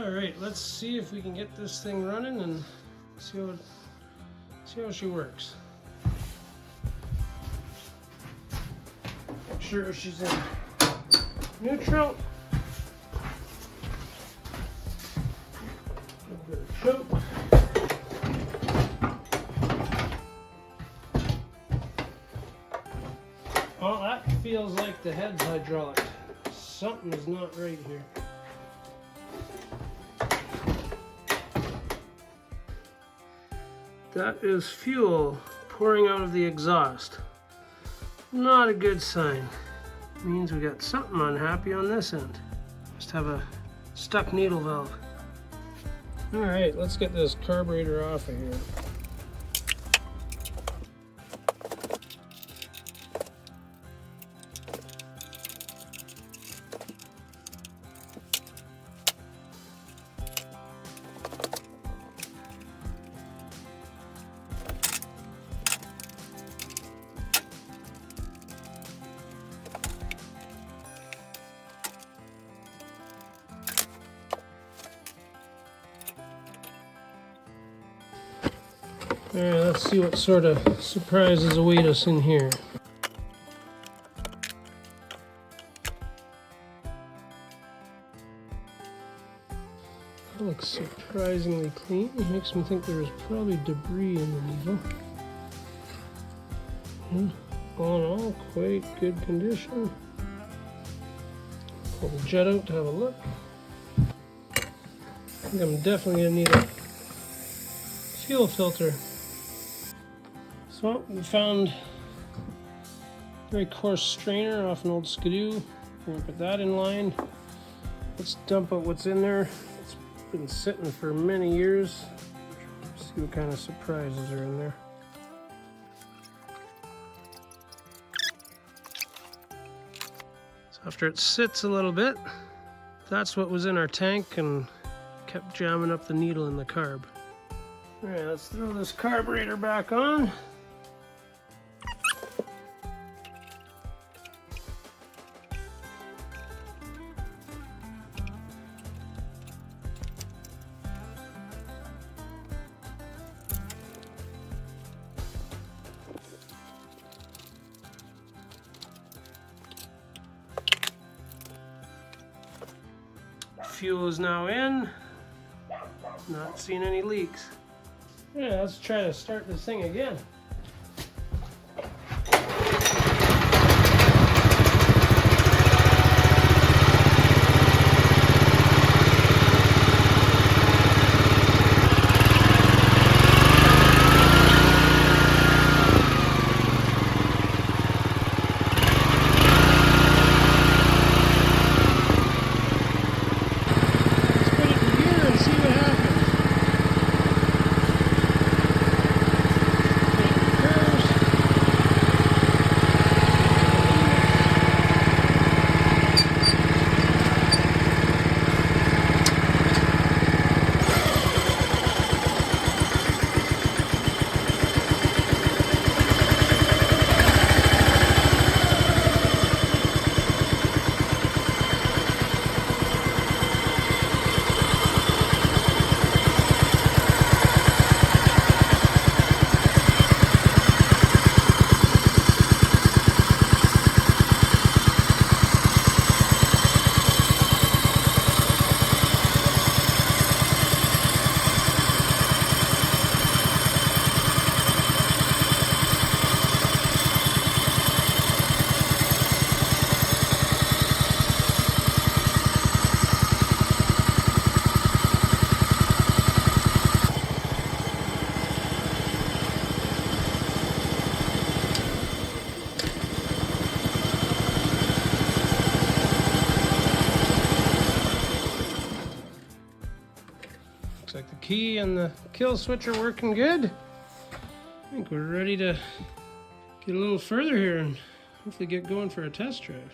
Alright, let's see if we can get this thing running and see how she works. Make sure she's in neutral. A little bit of choke. Oh, that feels like the head's hydraulic. Something is not right here. That is fuel pouring out of the exhaust. Not a good sign. Means we got something unhappy on this end. Just have a stuck needle valve. All right, let's get this carburetor off of here. All right, let's see what sort of surprises await us in here. That looks surprisingly clean. It makes me think there was probably debris in the needle. All in all, quite good condition. Pull the jet out to have a look. I think I'm definitely gonna need a fuel filter. So we found a very coarse strainer off an old Skidoo. We're gonna put that in line. Let's dump out what's in there. It's been sitting for many years. See what kind of surprises are in there. So after it sits a little bit, that's what was in our tank and kept jamming up the needle in the carb. All right, let's throw this carburetor back on. Fuel is now in. Not seeing any leaks. Yeah, let's try to start this thing again. Looks like the key and the kill switch are working good. I think we're ready to get a little further here and hopefully get going for a test drive.